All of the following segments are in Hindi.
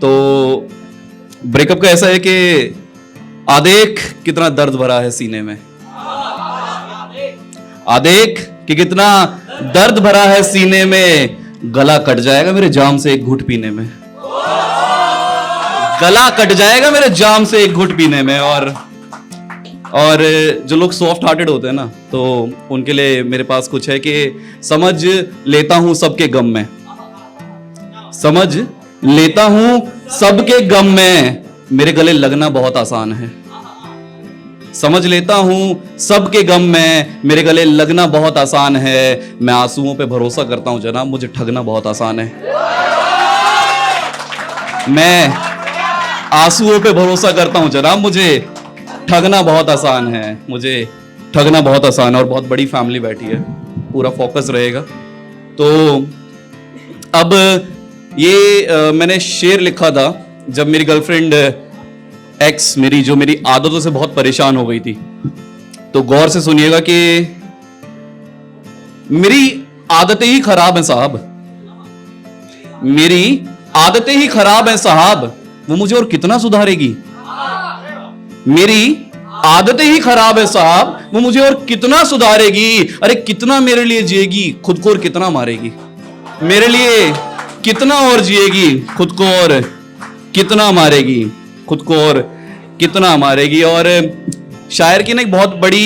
तो ब्रेकअप का ऐसा है कि आदेख कितना दर्द भरा है सीने में, आदेख कि कितना दर्द भरा है सीने में, गला कट जाएगा मेरे जाम से एक घुट पीने में, गला कट जाएगा मेरे जाम से एक घुट पीने में। और जो लोग सॉफ्ट हार्टेड होते हैं ना, तो उनके लिए मेरे पास कुछ है कि समझ लेता हूं सबके गम में, समझ लेता हूं सबके गम में, मेरे गले लगना बहुत आसान है। समझ लेता हूं सबके गम में, मेरे गले लगना बहुत आसान है। मैं आंसुओं पे भरोसा करता हूं जनाब, मुझे ठगना बहुत आसान है। मैं आंसुओं पे भरोसा करता हूं जनाब, मुझे ठगना बहुत आसान है, मुझे ठगना बहुत आसान है। और बहुत बड़ी फैमिली बैठी है, पूरा फोकस रहेगा। तो अब ये मैंने शेर लिखा था जब मेरी गर्लफ्रेंड एक्स मेरी जो मेरी आदतों से बहुत परेशान हो गई थी। तो गौर से सुनिएगा कि मेरी आदतें ही खराब हैं साहब, मेरी आदतें ही खराब हैं साहब, वो मुझे और कितना सुधारेगी। मेरी आदतें ही खराब है साहब, वो मुझे और कितना सुधारेगी। अरे कितना मेरे लिए जिएगी, खुद को और कितना मारेगी। मेरे लिए कितना और जिएगी, खुद को और कितना मारेगी, खुद को और कितना मारेगी। और शायर की ना एक बहुत बड़ी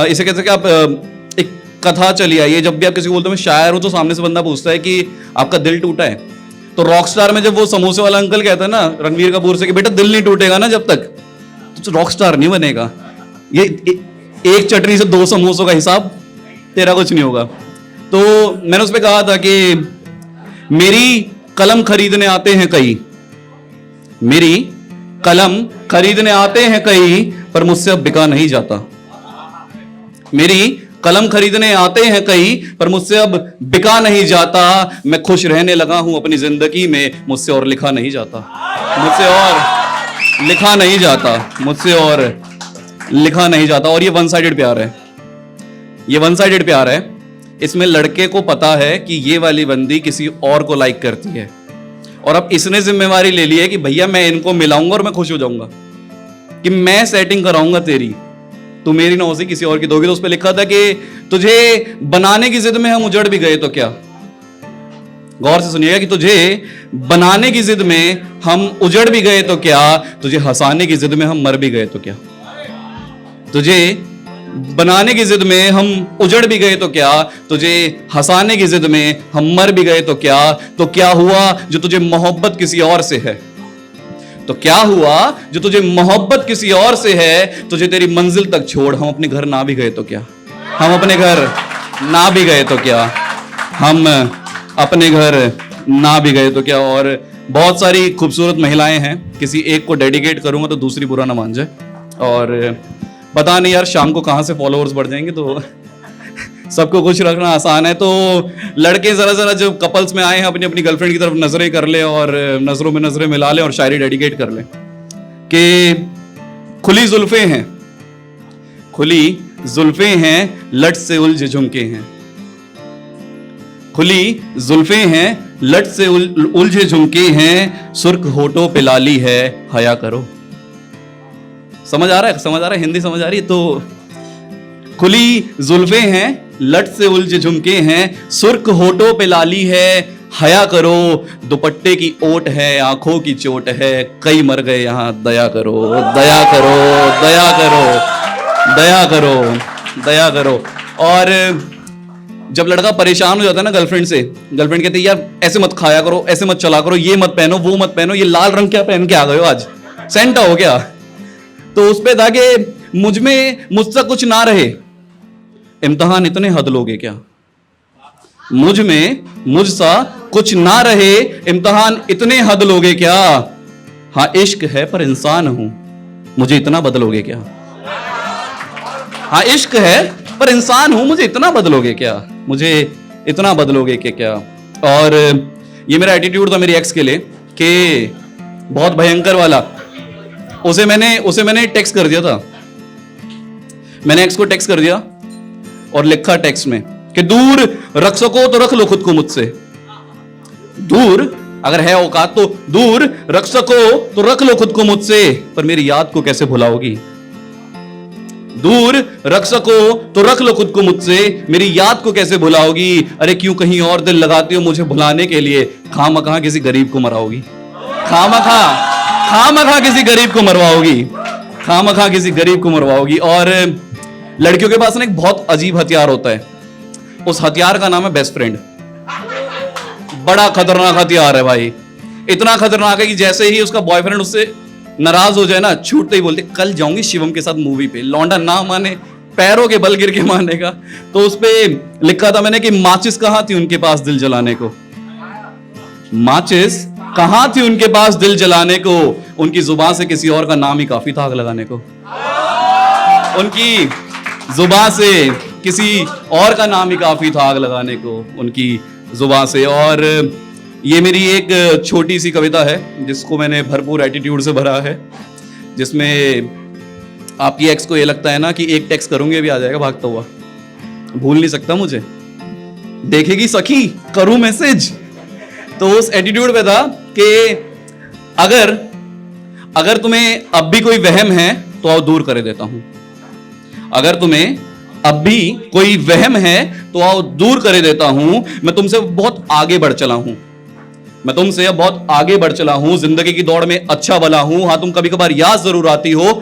इसे कहते हैं कि आप एक कथा चली आई है। जब भी आप किसी को बोलते हो मैं शायर हूं, तो सामने से बंदा पूछता है कि आपका दिल टूटा है। तो रॉकस्टार में जब वो समोसे वाला अंकल कहता है ना रणवीर कपूर से कि बेटा दिल नहीं टूटेगा ना जब तक, तो रॉकस्टार नहीं बनेगा। ये एक चटनी से 2 समोसों का हिसाब, तेरा कुछ नहीं होगा। तो मैंने उस पर कहा था कि मेरी कलम खरीदने आते हैं कई, मेरी कलम खरीदने आते हैं कई, पर मुझसे अब बिका नहीं जाता। मेरी कलम खरीदने आते हैं कई, पर मुझसे अब बिका नहीं जाता। मैं खुश रहने लगा हूं अपनी जिंदगी में, मुझसे और लिखा नहीं जाता, मुझसे और लिखा नहीं जाता, मुझसे और लिखा नहीं जाता। और ये वन साइडेड प्यार है, ये वन साइडेड प्यार है। इसमें लड़के को पता है कि ये वाली बंदी किसी और को लाइक करती है, और अब इसने जिम्मेवारी ले ली है कि भैया मैं इनको मिलाऊंगा और मैं खुश हो जाऊंगा, कि मैं सेटिंग कराऊंगा तेरी, तू मेरी ना होगी किसी और की दोगी। तो उस पर लिखा था कि तुझे बनाने की जिद में हम उजड़ भी गए तो क्या, गौर से सुनिएगा, कि तुझे बनाने की जिद में हम उजड़ भी गए तो क्या, तुझे हंसाने की जिद में हम मर भी गए तो क्या, तुझे बनाने की जिद में हम उजड़ भी गए तो क्या, तुझे हंसाने की जिद में हम मर भी गए तो क्या। तो क्या हुआ जो तुझे मोहब्बत किसी और से है, तो क्या हुआ जो तुझे मोहब्बत किसी और से है, तुझे तेरी मंजिल तक छोड़ हम अपने घर ना भी गए तो क्या, हम अपने घर ना भी गए तो क्या, हम अपने घर ना भी गए तो क्या। और बहुत सारी खूबसूरत महिलाएं हैं, किसी एक को डेडिकेट करूंगा तो दूसरी बुरा ना मान जाए। और पता नहीं यार शाम को कहां से फॉलोअर्स बढ़ जाएंगे, तो सबको खुश रखना आसान है। तो लड़के जरा जरा जो कपल्स में आए हैं अपनी अपनी गर्लफ्रेंड की तरफ नजरें कर ले और नजरों में नजरें मिला ले और शायरी डेडिकेट कर ले कि खुली जुल्फें हैं, खुली जुल्फें हैं, लट से उलझे झुमके हैं, खुली जुल्फें हैं, लट से उलझे झुमके हैं, सुर्ख होठों पे लाली है, हया करो। समझ आ रहा है, समझ आ रहा है, हिंदी समझ आ रही है। तो खुली जुल्फें हैं, लट से उलझे झुमके हैं, सुर्ख होठों पे लाली है, हया करो। दुपट्टे की ओट है, आंखों की चोट है, कई मर गए यहां, दया करो, दया करो, दया करो, दया करो, दया करो। और जब लड़का परेशान हो जाता है ना गर्लफ्रेंड से, गर्लफ्रेंड कहती है यार ऐसे मत खाया करो, ऐसे मत चला करो, ये मत पहनो, वो मत पहनो, ये लाल रंग क्या पहन के आ गए हो आज, सेंटा हो गया। तो उस पे था कि मुझसे कुछ ना रहे, इम्तिहान इतने हद लोगे क्या, मुझसा कुछ ना रहे, इम्तिहान इतने हद लोगे क्या। हाँ इश्क है पर इंसान हूं, मुझे इतना बदलोगे क्या। हाँ इश्क है पर इंसान हूं, मुझे इतना बदलोगे क्या, मुझे इतना बदलोगे क्या। और ये मेरा एटीट्यूड था मेरी एक्स के लिए कि बहुत भयंकर वाला। उसे मैंने टेक्स्ट कर दिया था, मैंने एक्स को टेक्स्ट कर दिया और लिखा टेक्स्ट में कि दूर रख सको तो रख लो खुद को मुझसे, दूर अगर है औकात तो दूर रख सको तो रख लो खुद को मुझसे, पर मेरी याद को कैसे भुलाओगी। दूर रख सको तो रख लो खुद को मुझसे, मेरी याद को कैसे भुलाओगी। अरे क्यों कहीं और दिल लगाती हो मुझे भुलाने के लिए, खामखा किसी गरीब को मराओगी। खामखा किसी गरीब को मरवाओगी, खामखा किसी गरीब को मरवाओगी। और लड़कियों के पास ना एक बहुत अजीब हथियार होता है, उस हथियार का नाम है बेस्ट फ्रेंड। बड़ा खतरनाक हथियार है भाई, इतना खतरनाक है कि जैसे ही उसका बॉयफ्रेंड उससे नाराज हो जाए ना, छूटते ही बोलते कल जाऊंगी शिवम के साथ मूवी पे। लौंडा ना माने, पैरों के बल गिर के मानेगा। तो उस पे लिखा था मैंने कि माचिस कहां थी उनके पास दिल जलाने को, माचिस कहां थी उनके पास दिल जलाने को। उनकी जुबान से किसी और का नाम ही काफी था आग लगाने को, उनकी जुबान से किसी और का नाम ही काफी था आग लगाने को, उनकी जुबान से। और ये मेरी एक छोटी सी कविता है जिसको मैंने भरपूर एटीट्यूड से भरा है, जिसमें आपकी एक्स को ये लगता है ना कि एक टेक्स्ट करूंगे भी आ जाएगा भागता हुआ, भूल नहीं सकता मुझे, देखेगी सखी करूं मैसेज। तो उस एटीट्यूड पे था कि अगर तुम्हें अब भी कोई वहम है तो आओ दूर कर देता हूं। अगर तुम्हें अब भी कोई वहम है तो आओ दूर कर देता हूं। मैं तुमसे बहुत आगे बढ़ चला हूं, मैं तुमसे अब बहुत आगे बढ़ चला हूं, जिंदगी की दौड़ में अच्छा भला हूं। हाँ तुम कभी कभार याद जरूर आती हो,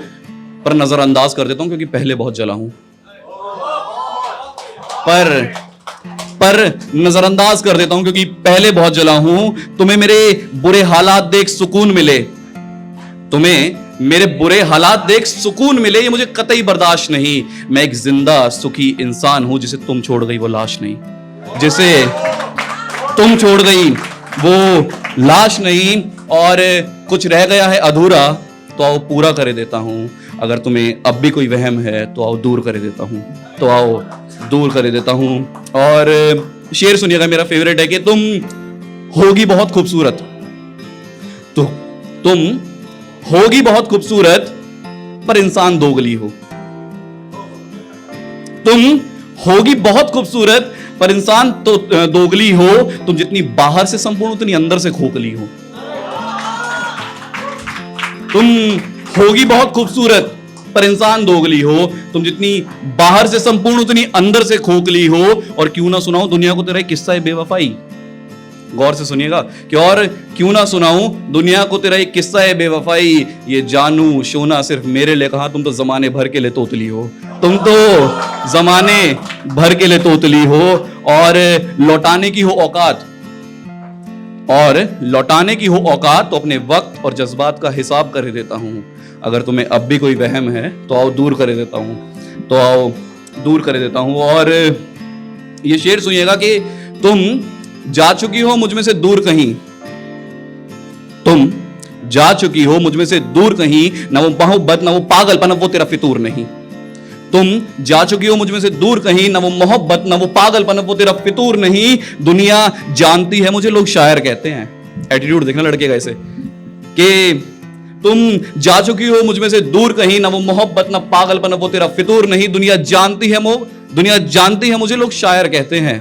पर नजरअंदाज कर देता हूं क्योंकि पहले बहुत जला हूं। पर नजरअंदाज कर देता हूं क्योंकि पहले बहुत जला हूं। तुम्हें मेरे बुरे हालात देख सुकून मिले, तुम्हें मेरे बुरे हालात देख सुकून मिले, ये मुझे कतई बर्दाश्त नहीं। मैं एक जिंदा सुखी इंसान हूं, जिसे तुम छोड़ गई वो लाश नहीं, जिसे तुम छोड़ गई वो लाश नहीं। और कुछ रह गया है अधूरा तो आओ पूरा कर देता हूं। अगर तुम्हें अब भी कोई वहम है तो आओ दूर कर देता हूं, तो आओ दूर कर देता हूं। और शेर सुनिएगा, मेरा फेवरेट है कि तुम होगी बहुत खूबसूरत, तो तुम होगी बहुत खूबसूरत पर इंसान दोगली हो। तुम होगी बहुत खूबसूरत पर इंसान तो दोगली हो। तुम जितनी बाहर से संपूर्ण उतनी अंदर से खोखली हो। तुम होगी बहुत खूबसूरत पर इंसान दोगली हो, तुम जितनी बाहर से संपूर्ण उतनी अंदर से खोखली हो। और क्यों ना सुनाऊं दुनिया को तेरा एक किस्सा है बेवफाई, गौर से सुनिएगा कि और क्यों ना सुनाऊं दुनिया को तेरा एक किस्सा है बेवफाई। ये जानू शोना सिर्फ मेरे लिए कहा, तुम तो जमाने भर के लिए तोतली हो, तुम तो जमाने भर के लिए तोतली हो। और लौटाने की हो औकात, और लौटाने की हो औकात तो अपने वक्त और जज्बात का हिसाब कर देता हूं। अगर तुम्हें अब भी कोई वहम है तो आओ दूर कर देता हूं, तो आओ दूर कर देता हूं। और ये शेर सुनिएगा कि तुम जा चुकी हो मुझ में से दूर कहीं, तुम जा चुकी हो मुझ में से दूर कहीं, ना वो मोहब्बत ना वो पागलपन वो तेरा फितूर नहीं। तुम जा चुकी हो मुझ में से दूर कहीं, ना वो मोहब्बत ना वो पागलपन वो तेरा फितूर नहीं। दुनिया जानती है मुझे लोग शायर कहते हैं, एटीट्यूड देखना लड़के का ऐसे कि तुम जा चुकी हो मुझ में से दूर कहीं, ना वो मोहब्बत ना पागलपन वो तेरा फितूर नहीं। दुनिया जानती है मुझे लोग शायर कहते हैं।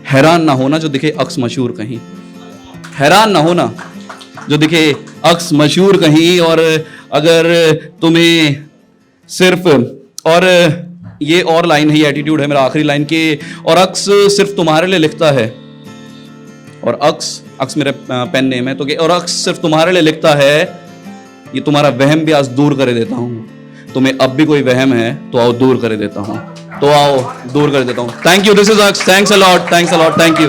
हैरान ना होना जो दिखे अक्स मशहूर कहीं, हैरान ना होना जो दिखे अक्स मशहूर कहीं। और अगर तुम्हें सिर्फ, और ये और लाइन है, ये एटीट्यूड है मेरा आखिरी लाइन के, और अक्स सिर्फ तुम्हारे लिए लिखता है, और अक्स मेरा पेन नेम है, तो और अक्स सिर्फ तुम्हारे लिए लिखता है, ये तुम्हारा वहम भी आज दूर कर देता हूं। तुम्हें अब भी कोई वहम है तो आओ दूर कर देता हूं, तो आओ दूर कर देता हूं। थैंक यू, दिस इज अक्स, thanks a lot, thank you.